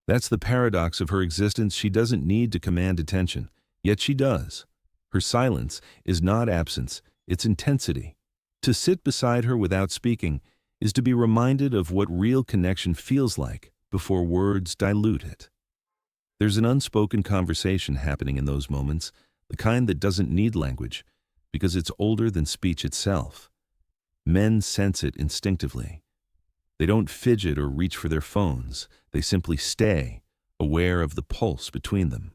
That's the paradox of her existence. She doesn't need to command attention, yet she does. Her silence is not absence, it's intensity. To sit beside her without speaking is to be reminded of what real connection feels like before words dilute it. There's an unspoken conversation happening in those moments, the kind that doesn't need language, because it's older than speech itself. Men sense it instinctively. They don't fidget or reach for their phones. They simply stay, aware of the pulse between them.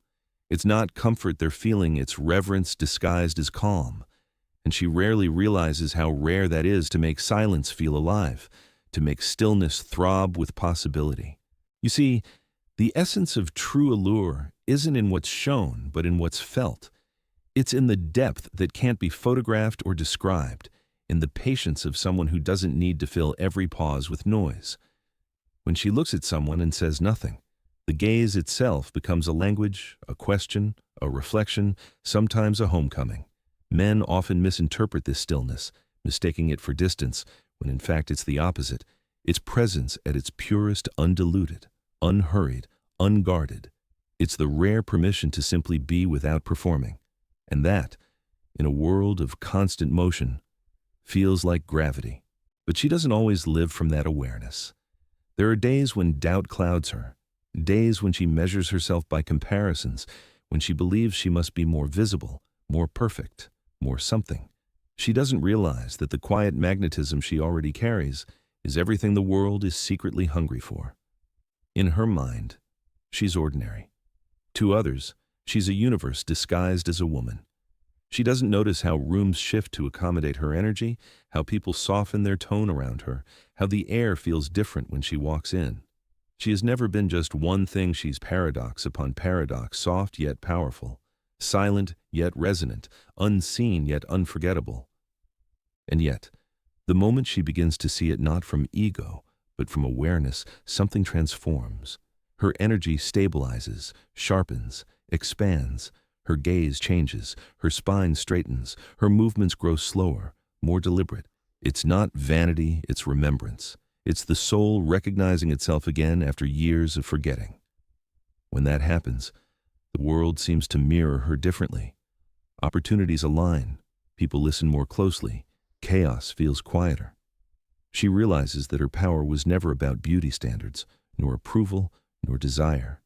It's not comfort they're feeling, it's reverence disguised as calm. And she rarely realizes how rare that is, to make silence feel alive, to make stillness throb with possibility. You see, the essence of true allure isn't in what's shown, but in what's felt. It's in the depth that can't be photographed or described, in the patience of someone who doesn't need to fill every pause with noise. When she looks at someone and says nothing, the gaze itself becomes a language, a question, a reflection, sometimes a homecoming. Men often misinterpret this stillness, mistaking it for distance, when in fact it's the opposite. It's presence at its purest, undiluted, unhurried, unguarded. It's the rare permission to simply be without performing. And that, in a world of constant motion, feels like gravity. But she doesn't always live from that awareness. There are days when doubt clouds her, days when she measures herself by comparisons, when she believes she must be more visible, more perfect, more something. She doesn't realize that the quiet magnetism she already carries is everything the world is secretly hungry for. In her mind, she's ordinary. To others, she's a universe disguised as a woman. She doesn't notice how rooms shift to accommodate her energy, how people soften their tone around her, how the air feels different when she walks in. She has never been just one thing. She's paradox upon paradox, soft yet powerful, silent yet resonant, unseen yet unforgettable. And yet, the moment she begins to see it not from ego, but from awareness, something transforms. Her energy stabilizes, sharpens, expands. Her gaze changes, her spine straightens, her movements grow slower, more deliberate. It's not vanity, it's remembrance. It's the soul recognizing itself again after years of forgetting. When that happens, the world seems to mirror her differently. Opportunities align, people listen more closely, chaos feels quieter. She realizes that her power was never about beauty standards, nor approval, nor desire.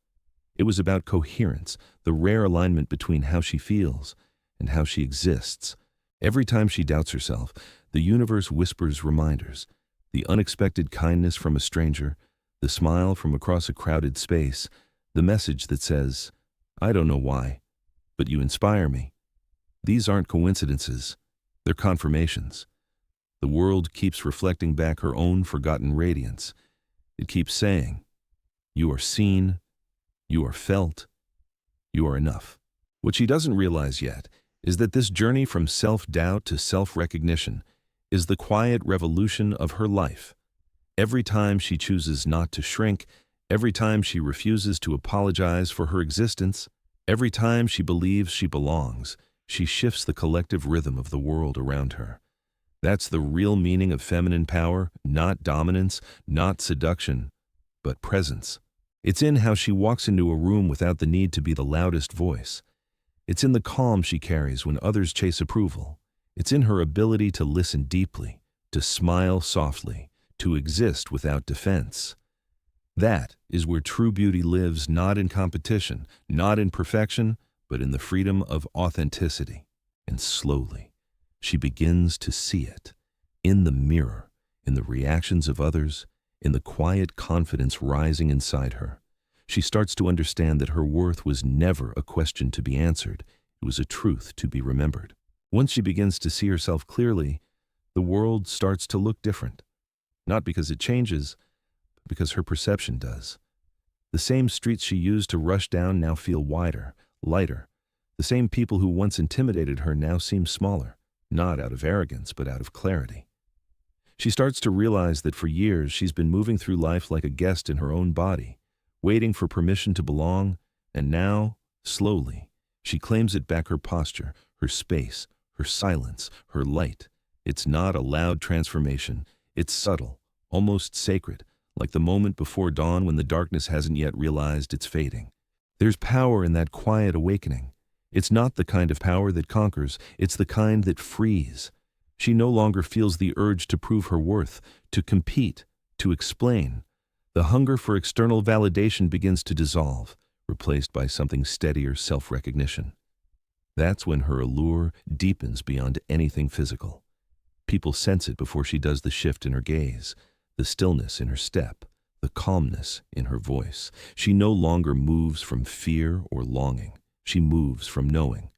It was about coherence, the rare alignment between how she feels and how she exists. Every time she doubts herself, the universe whispers reminders. The unexpected kindness from a stranger, the smile from across a crowded space, the message that says, "I don't know why, but you inspire me." These aren't coincidences, they're confirmations. The world keeps reflecting back her own forgotten radiance. It keeps saying, "You are seen, you are felt, you are enough." What she doesn't realize yet is that this journey from self-doubt to self-recognition is the quiet revolution of her life. Every time she chooses not to shrink, every time she refuses to apologize for her existence, every time she believes she belongs, she shifts the collective rhythm of the world around her. That's the real meaning of feminine power, not dominance, not seduction, but presence. It's in how she walks into a room without the need to be the loudest voice. It's in the calm she carries when others chase approval. It's in her ability to listen deeply, to smile softly, to exist without defense. That is where true beauty lives, not in competition, not in perfection, but in the freedom of authenticity. And slowly, she begins to see it, in the mirror, in the reactions of others, in the quiet confidence rising inside her. She starts to understand that her worth was never a question to be answered. It was a truth to be remembered. Once she begins to see herself clearly, the world starts to look different. Not because it changes, but because her perception does. The same streets she used to rush down now feel wider, lighter. The same people who once intimidated her now seem smaller, not out of arrogance, but out of clarity. She starts to realize that for years she's been moving through life like a guest in her own body, waiting for permission to belong, and now, slowly, she claims it back: her posture, her space, her silence, her light. It's not a loud transformation, it's subtle, almost sacred, like the moment before dawn when the darkness hasn't yet realized it's fading. There's power in that quiet awakening. It's not the kind of power that conquers, it's the kind that frees. She no longer feels the urge to prove her worth, to compete, to explain. The hunger for external validation begins to dissolve, replaced by something steadier self-recognition. That's when her allure deepens beyond anything physical. People sense it before she does the shift in her gaze, the stillness in her step, the calmness in her voice. She no longer moves from fear or longing. She moves from knowing.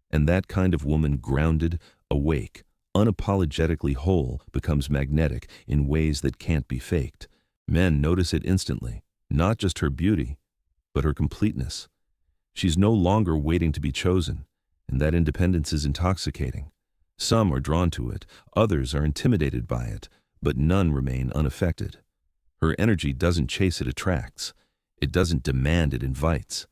And that kind of woman, grounded, awake, unapologetically whole, becomes magnetic in ways that can't be faked. Men notice it instantly, not just her beauty, but her completeness. She's no longer waiting to be chosen, and that independence is intoxicating. Some are drawn to it, others are intimidated by it, but none remain unaffected. Her energy doesn't chase, it attracts. It doesn't demand, it invites.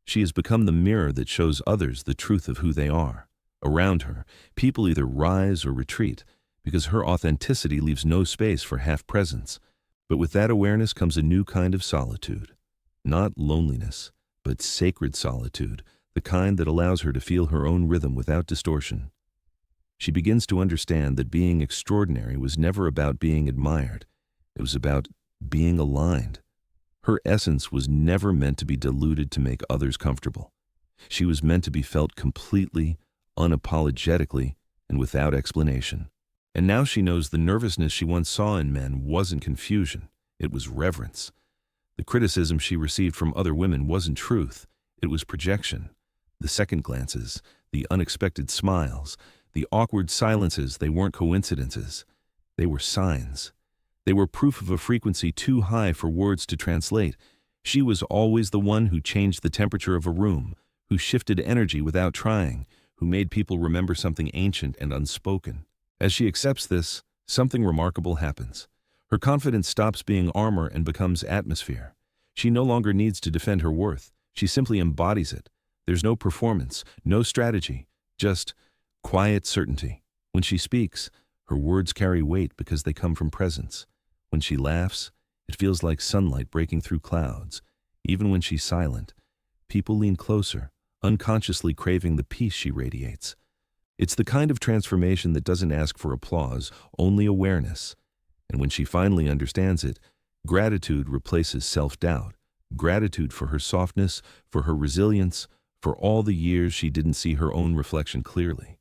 She has become the mirror that shows others the truth of who they are. Around her, people either rise or retreat, because her authenticity leaves no space for half-presence. But with that awareness comes a new kind of solitude. Not loneliness, but sacred solitude, the kind that allows her to feel her own rhythm without distortion. She begins to understand that being extraordinary was never about being admired. It was about being aligned. Her essence was never meant to be diluted to make others comfortable. She was meant to be felt completely, unapologetically, and without explanation. And now she knows the nervousness she once saw in men wasn't confusion, it was reverence. The criticism she received from other women wasn't truth, it was projection. The second glances, the unexpected smiles, the awkward silences, they weren't coincidences. They were signs. They were proof of a frequency too high for words to translate. She was always the one who changed the temperature of a room, who shifted energy without trying, who made people remember something ancient and unspoken. As she accepts this, something remarkable happens. Her confidence stops being armor and becomes atmosphere. She no longer needs to defend her worth. She simply embodies it. There's no performance, no strategy, just quiet certainty. When she speaks, her words carry weight because they come from presence. When she laughs, it feels like sunlight breaking through clouds. Even when she's silent, people lean closer, unconsciously craving the peace she radiates. It's the kind of transformation that doesn't ask for applause, only awareness. And when she finally understands it, gratitude replaces self-doubt. Gratitude for her softness, for her resilience, for all the years she didn't see her own reflection clearly.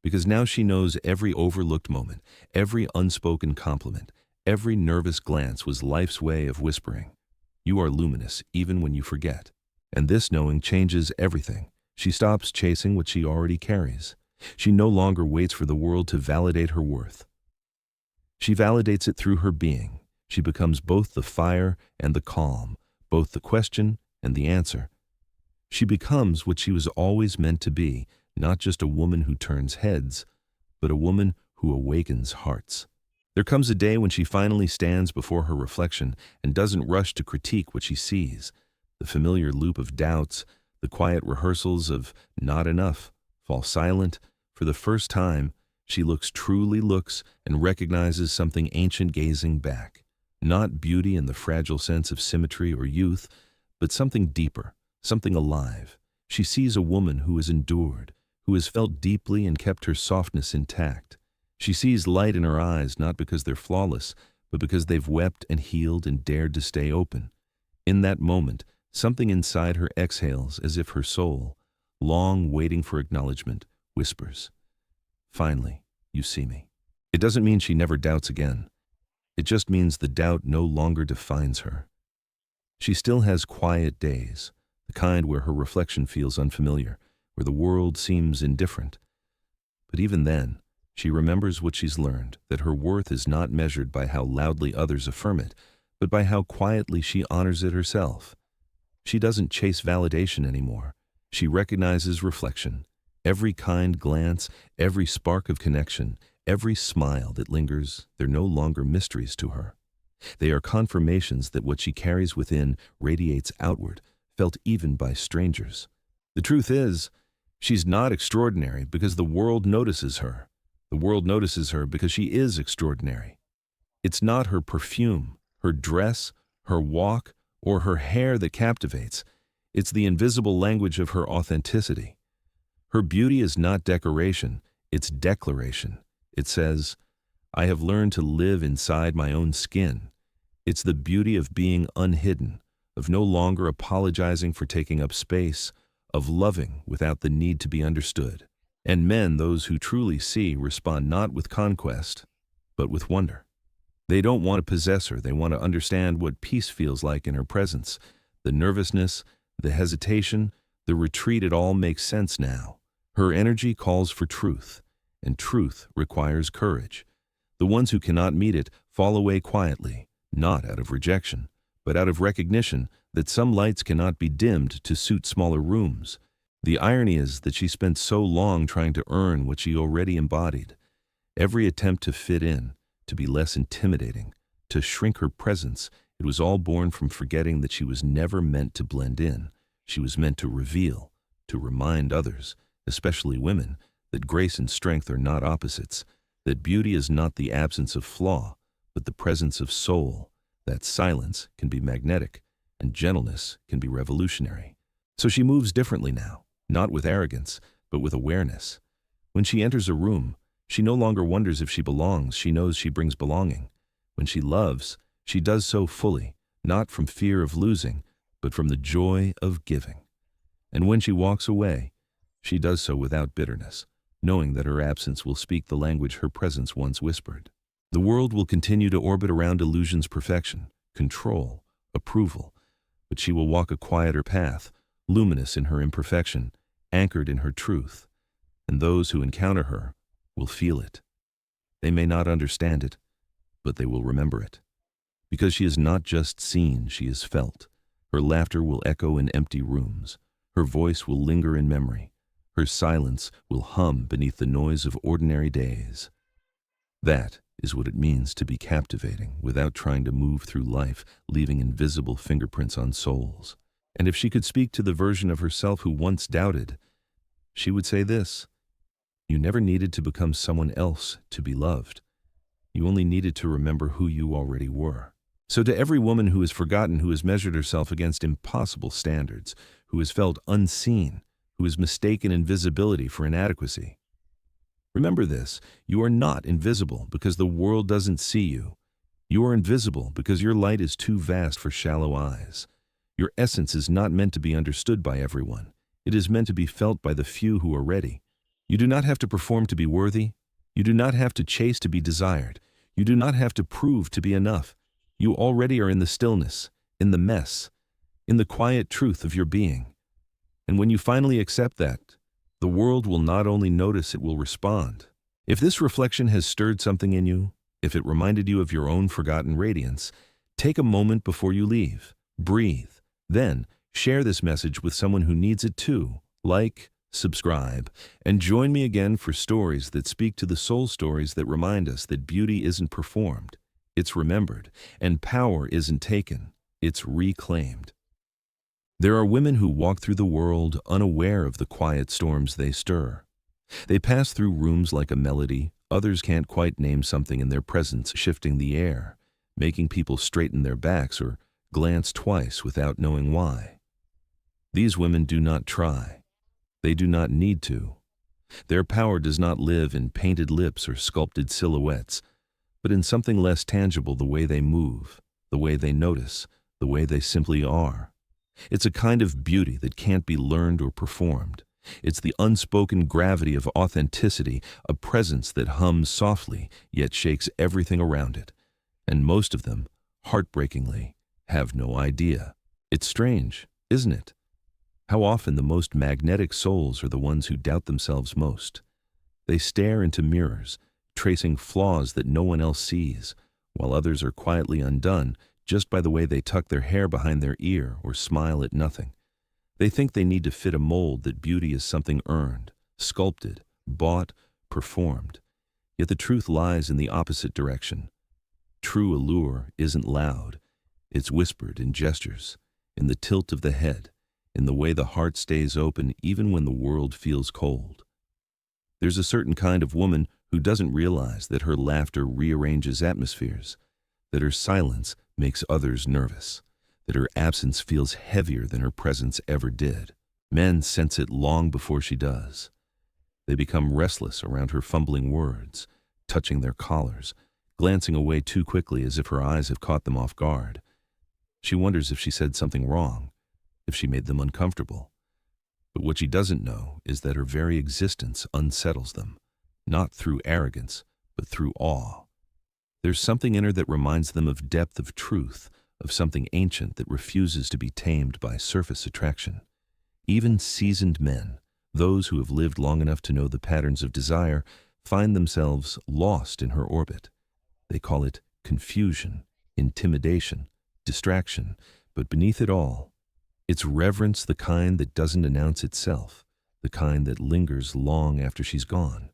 Because now she knows every overlooked moment, every unspoken compliment, every nervous glance was life's way of whispering, "You are luminous even when you forget." And this knowing changes everything. She stops chasing what she already carries. She no longer waits for the world to validate her worth. She validates it through her being. She becomes both the fire and the calm, both the question and the answer. She becomes what she was always meant to be, not just a woman who turns heads, but a woman who awakens hearts. There comes a day when she finally stands before her reflection and doesn't rush to critique what she sees. The familiar loop of doubts, the quiet rehearsals of not enough, fall silent. For the first time, she truly looks and recognizes something ancient gazing back. Not beauty in the fragile sense of symmetry or youth, but something deeper, something alive. She sees a woman who has endured, who has felt deeply and kept her softness intact. She sees light in her eyes not because they're flawless, but because they've wept and healed and dared to stay open. In that moment, something inside her exhales as if her soul, long waiting for acknowledgement, whispers, "Finally, you see me." It doesn't mean she never doubts again. It just means the doubt no longer defines her. She still has quiet days, the kind where her reflection feels unfamiliar, where the world seems indifferent. But even then, she remembers what she's learned, that her worth is not measured by how loudly others affirm it, but by how quietly she honors it herself. She doesn't chase validation anymore. She recognizes reflection. Every kind glance, every spark of connection, every smile that lingers, they're no longer mysteries to her. They are confirmations that what she carries within radiates outward, felt even by strangers. The truth is, she's not extraordinary because the world notices her. The world notices her because she is extraordinary. It's not her perfume, her dress, her walk, or her hair that captivates. It's the invisible language of her authenticity. Her beauty is not decoration, it's declaration. It says, I have learned to live inside my own skin. It's the beauty of being unhidden, of no longer apologizing for taking up space, of loving without the need to be understood. And men, those who truly see, respond not with conquest, but with wonder. They don't want to possess her, they want to understand what peace feels like in her presence. The nervousness, the hesitation, the retreat, it all makes sense now. Her energy calls for truth, and truth requires courage. The ones who cannot meet it fall away quietly, not out of rejection, but out of recognition that some lights cannot be dimmed to suit smaller rooms. The irony is that she spent so long trying to earn what she already embodied. Every attempt to fit in, to be less intimidating, to shrink her presence, it was all born from forgetting that she was never meant to blend in. She was meant to reveal, to remind others, especially women, that grace and strength are not opposites, that beauty is not the absence of flaw, but the presence of soul, that silence can be magnetic, and gentleness can be revolutionary. So she moves differently now, not with arrogance, but with awareness. When she enters a room, she no longer wonders if she belongs, she knows she brings belonging. When she loves, she does so fully, not from fear of losing, but from the joy of giving. And when she walks away, she does so without bitterness, knowing that her absence will speak the language her presence once whispered. The world will continue to orbit around illusion's perfection, control, approval, but she will walk a quieter path, luminous in her imperfection, anchored in her truth, and those who encounter her will feel it. They may not understand it, but they will remember it. Because she is not just seen, she is felt. Her laughter will echo in empty rooms. Her voice will linger in memory. Her silence will hum beneath the noise of ordinary days. That is what it means to be captivating without trying to move through life, leaving invisible fingerprints on souls. And if she could speak to the version of herself who once doubted, she would say this: you never needed to become someone else to be loved. You only needed to remember who you already were. So to every woman who has forgotten, who has measured herself against impossible standards, who has felt unseen, who has mistaken invisibility for inadequacy, remember this: you are not invisible because the world doesn't see you. You are invisible because your light is too vast for shallow eyes. Your essence is not meant to be understood by everyone. It is meant to be felt by the few who are ready. You do not have to perform to be worthy. You do not have to chase to be desired. You do not have to prove to be enough. You already are in the stillness, in the mess, in the quiet truth of your being. And when you finally accept that, the world will not only notice, it will respond. If this reflection has stirred something in you, if it reminded you of your own forgotten radiance, take a moment before you leave. Breathe. Then share this message with someone who needs it too. Like, subscribe, and join me again for stories that speak to the soul, stories that remind us that beauty isn't performed, it's remembered, and power isn't taken, it's reclaimed. There are women who walk through the world unaware of the quiet storms they stir. They pass through rooms like a melody. Others can't quite name something in their presence shifting the air, making people straighten their backs or glance twice without knowing why. These women do not try. They do not need to. Their power does not live in painted lips or sculpted silhouettes, but in something less tangible: the way they move, the way they notice, the way they simply are. It's a kind of beauty that can't be learned or performed. It's the unspoken gravity of authenticity, a presence that hums softly yet shakes everything around it. And most of them, heartbreakingly, have no idea. It's strange, isn't it? How often the most magnetic souls are the ones who doubt themselves most. They stare into mirrors, tracing flaws that no one else sees, while others are quietly undone just by the way they tuck their hair behind their ear or smile at nothing. They think they need to fit a mold, that beauty is something earned, sculpted, bought, performed. Yet the truth lies in the opposite direction. True allure isn't loud. It's whispered in gestures, in the tilt of the head, in the way the heart stays open even when the world feels cold. There's a certain kind of woman who doesn't realize that her laughter rearranges atmospheres, that her silence makes others nervous, that her absence feels heavier than her presence ever did. Men sense it long before she does. They become restless around her fumbling words, touching their collars, glancing away too quickly as if her eyes have caught them off guard. She wonders if she said something wrong, if she made them uncomfortable. But what she doesn't know is that her very existence unsettles them, not through arrogance, but through awe. There's something in her that reminds them of depth of truth, of something ancient that refuses to be tamed by surface attraction. Even seasoned men, those who have lived long enough to know the patterns of desire, find themselves lost in her orbit. They call it confusion, intimidation, distraction, but beneath it all, it's reverence, the kind that doesn't announce itself, the kind that lingers long after she's gone.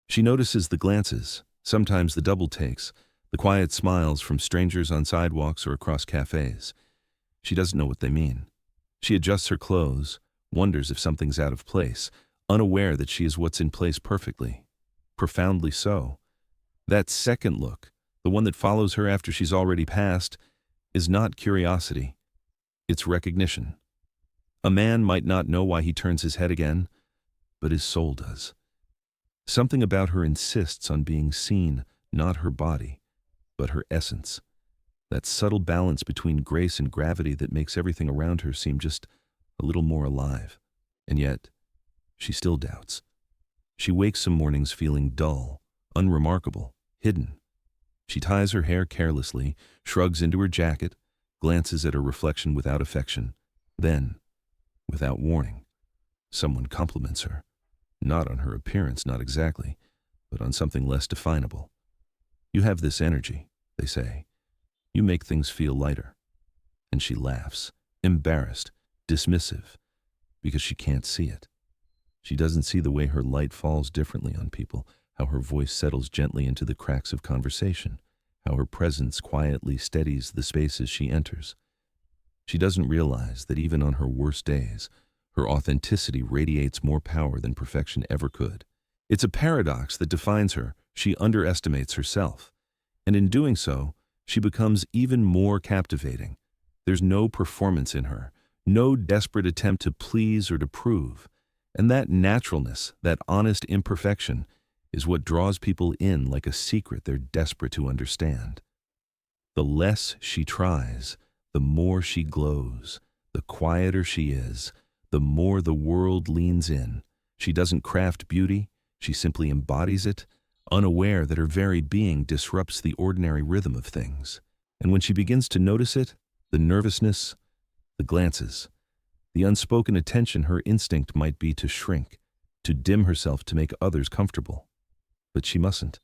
She notices the glances, sometimes the double takes, the quiet smiles from strangers on sidewalks or across cafes. She doesn't know what they mean. She adjusts her clothes, wonders if something's out of place, unaware that she is what's in place perfectly. Profoundly so. That second look, the one that follows her after she's already passed, is not curiosity. It's recognition. A man might not know why he turns his head again, but his soul does. Something about her insists on being seen, not her body, but her essence. That subtle balance between grace and gravity that makes everything around her seem just a little more alive. And yet, she still doubts. She wakes some mornings feeling dull, unremarkable, hidden. She ties her hair carelessly, shrugs into her jacket, glances at her reflection without affection. Then, without warning, someone compliments her. Not on her appearance, not exactly, but on something less definable. "You have this energy," they say. "You make things feel lighter." And she laughs, embarrassed, dismissive, because she can't see it. She doesn't see the way her light falls differently on people, how her voice settles gently into the cracks of conversation, how her presence quietly steadies the spaces she enters. She doesn't realize that even on her worst days, her authenticity radiates more power than perfection ever could. It's a paradox that defines her. She underestimates herself. And in doing so, she becomes even more captivating. There's no performance in her, no desperate attempt to please or to prove. And that naturalness, that honest imperfection, is what draws people in like a secret they're desperate to understand. The less she tries, the more she glows. The quieter she is, the more the world leans in. She doesn't craft beauty, she simply embodies it, unaware that her very being disrupts the ordinary rhythm of things. And when she begins to notice it, the nervousness, the glances, the unspoken attention, her instinct might be to shrink, to dim herself to make others comfortable. But she mustn't,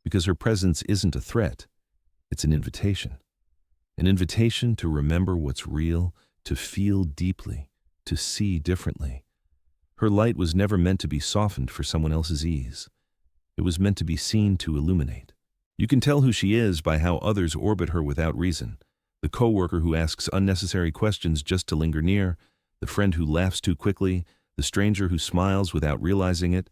because her presence isn't a threat, it's an invitation. An invitation to remember what's real, to feel deeply, to see differently. Her light was never meant to be softened for someone else's ease. It was meant to be seen to illuminate. You can tell who she is by how others orbit her without reason. The coworker who asks unnecessary questions just to linger near, the friend who laughs too quickly, the stranger who smiles without realizing it.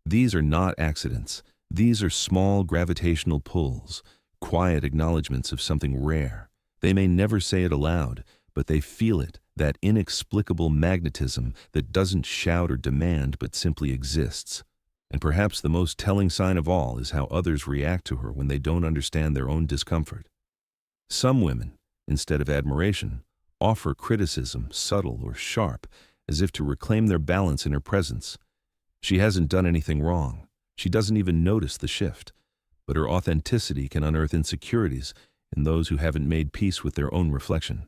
These are not accidents. These are small gravitational pulls, quiet acknowledgments of something rare. They may never say it aloud, but they feel it, that inexplicable magnetism that doesn't shout or demand but simply exists. And perhaps the most telling sign of all is how others react to her when they don't understand their own discomfort. Some women, instead of admiration, offer criticism, subtle or sharp, as if to reclaim their balance in her presence. She hasn't done anything wrong. She doesn't even notice the shift. But her authenticity can unearth insecurities in those who haven't made peace with their own reflection.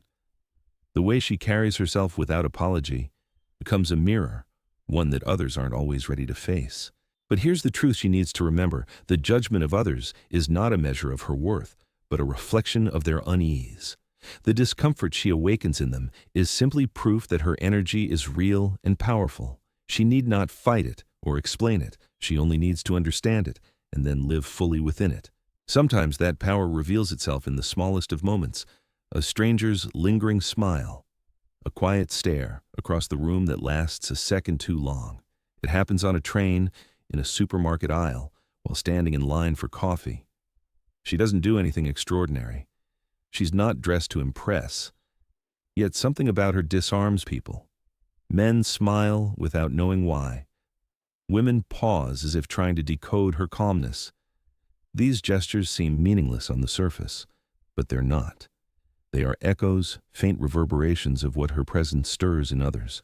The way she carries herself without apology becomes a mirror, one that others aren't always ready to face. But here's the truth she needs to remember. The judgment of others is not a measure of her worth, but a reflection of their unease. The discomfort she awakens in them is simply proof that her energy is real and powerful. She need not fight it or explain it. She only needs to understand it and then live fully within it. Sometimes that power reveals itself in the smallest of moments, a stranger's lingering smile, a quiet stare across the room that lasts a second too long. It happens on a train, in a supermarket aisle, while standing in line for coffee. She doesn't do anything extraordinary. She's not dressed to impress, yet something about her disarms people. Men smile without knowing why. Women pause as if trying to decode her calmness. These gestures seem meaningless on the surface, but they're not. They are echoes, faint reverberations of what her presence stirs in others.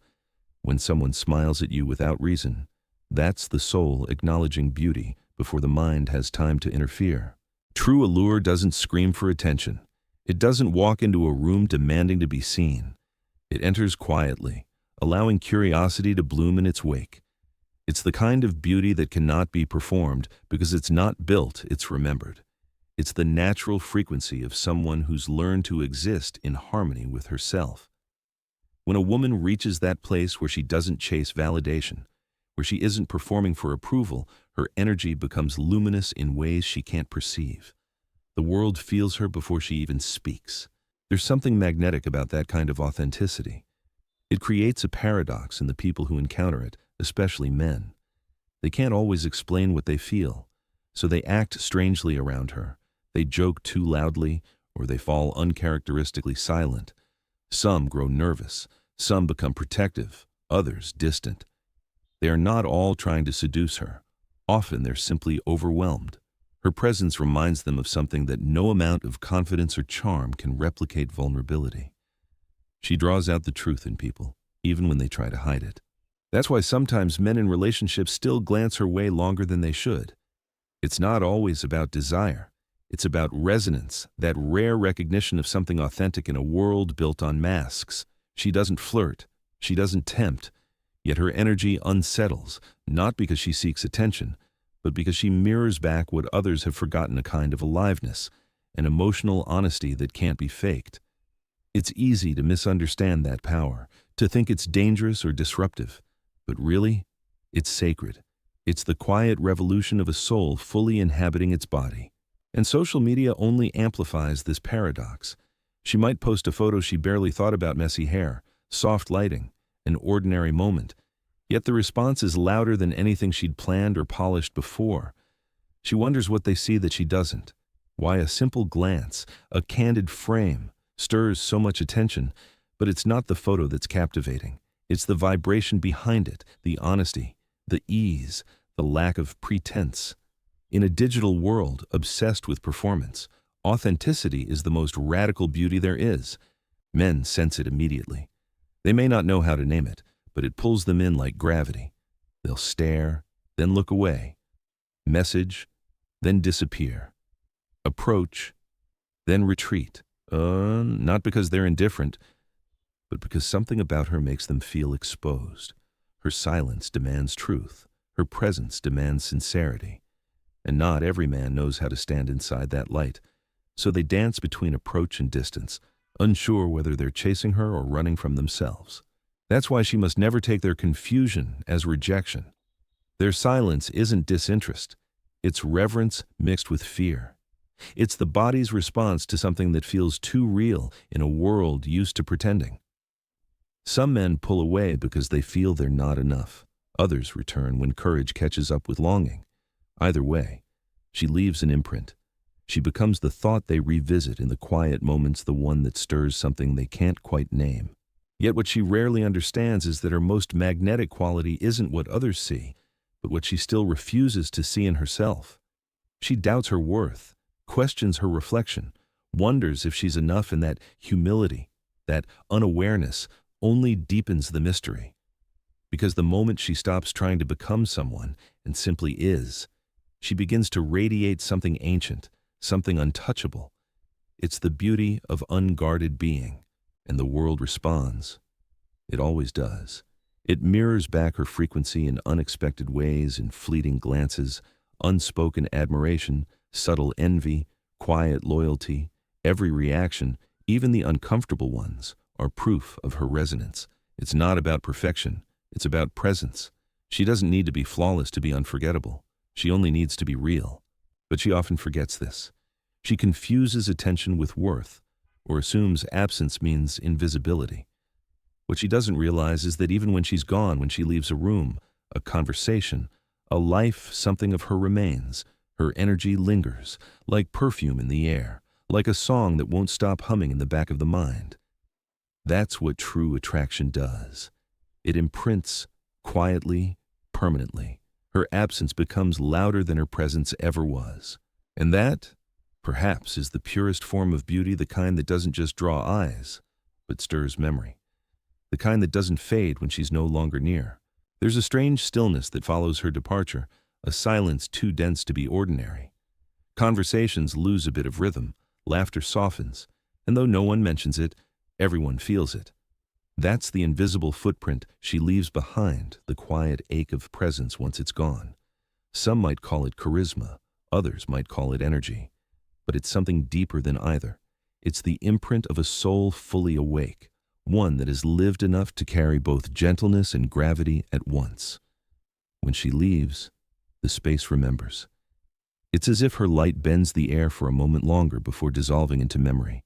When someone smiles at you without reason, that's the soul acknowledging beauty before the mind has time to interfere. True allure doesn't scream for attention. It doesn't walk into a room demanding to be seen. It enters quietly, allowing curiosity to bloom in its wake. It's the kind of beauty that cannot be performed because it's not built, it's remembered. It's the natural frequency of someone who's learned to exist in harmony with herself. When a woman reaches that place where she doesn't chase validation, where she isn't performing for approval, her energy becomes luminous in ways she can't perceive. The world feels her before she even speaks. There's something magnetic about that kind of authenticity. It creates a paradox in the people who encounter it, especially men. They can't always explain what they feel, so they act strangely around her. They joke too loudly, or they fall uncharacteristically silent. Some grow nervous, some become protective, others distant. They are not all trying to seduce her. Often they're simply overwhelmed. Her presence reminds them of something that no amount of confidence or charm can replicate: vulnerability. She draws out the truth in people, even when they try to hide it. That's why sometimes men in relationships still glance her way longer than they should. It's not always about desire. It's about resonance, that rare recognition of something authentic in a world built on masks. She doesn't flirt. She doesn't tempt. Yet her energy unsettles, not because she seeks attention, but because she mirrors back what others have forgotten: a kind of aliveness, an emotional honesty that can't be faked. It's easy to misunderstand that power, to think it's dangerous or disruptive. But really, it's sacred. It's the quiet revolution of a soul fully inhabiting its body. And social media only amplifies this paradox. She might post a photo she barely thought about: messy hair, soft lighting, an ordinary moment. Yet the response is louder than anything she'd planned or polished before. She wonders what they see that she doesn't. Why a simple glance, a candid frame, stirs so much attention, but it's not the photo that's captivating. It's the vibration behind it, the honesty, the ease, the lack of pretense. In a digital world obsessed with performance, authenticity is the most radical beauty there is. Men sense it immediately. They may not know how to name it, but it pulls them in like gravity. They'll stare, then look away. Message, then disappear. Approach, then retreat. Not because they're indifferent, but because something about her makes them feel exposed. Her silence demands truth. Her presence demands sincerity. And not every man knows how to stand inside that light. So they dance between approach and distance, unsure whether they're chasing her or running from themselves. That's why she must never take their confusion as rejection. Their silence isn't disinterest. It's reverence mixed with fear. It's the body's response to something that feels too real in a world used to pretending. Some men pull away because they feel they're not enough. Others return when courage catches up with longing. Either way, she leaves an imprint. She becomes the thought they revisit in the quiet moments, the one that stirs something they can't quite name. Yet what she rarely understands is that her most magnetic quality isn't what others see, but what she still refuses to see in herself. She doubts her worth, questions her reflection, wonders if she's enough, and that humility, that unawareness, only deepens the mystery. Because the moment she stops trying to become someone and simply is, she begins to radiate something ancient, something untouchable. It's the beauty of unguarded being, and the world responds. It always does. It mirrors back her frequency in unexpected ways, in fleeting glances, unspoken admiration, subtle envy, quiet loyalty. Every reaction, even the uncomfortable ones, are proof of her resonance. It's not about perfection. It's about presence. She doesn't need to be flawless to be unforgettable. She only needs to be real. But she often forgets this. She confuses attention with worth, or assumes absence means invisibility. What she doesn't realize is that even when she's gone, when she leaves a room, a conversation, a life, something of her remains. Her energy lingers, like perfume in the air, like a song that won't stop humming in the back of the mind. That's what true attraction does. It imprints quietly, permanently. Her absence becomes louder than her presence ever was. And that, perhaps, is the purest form of beauty, the kind that doesn't just draw eyes, but stirs memory. The kind that doesn't fade when she's no longer near. There's a strange stillness that follows her departure, a silence too dense to be ordinary. Conversations lose a bit of rhythm, laughter softens, and though no one mentions it, everyone feels it. That's the invisible footprint she leaves behind, the quiet ache of presence once it's gone. Some might call it charisma, others might call it energy. But it's something deeper than either. It's the imprint of a soul fully awake, one that has lived enough to carry both gentleness and gravity at once. When she leaves, the space remembers. It's as if her light bends the air for a moment longer before dissolving into memory.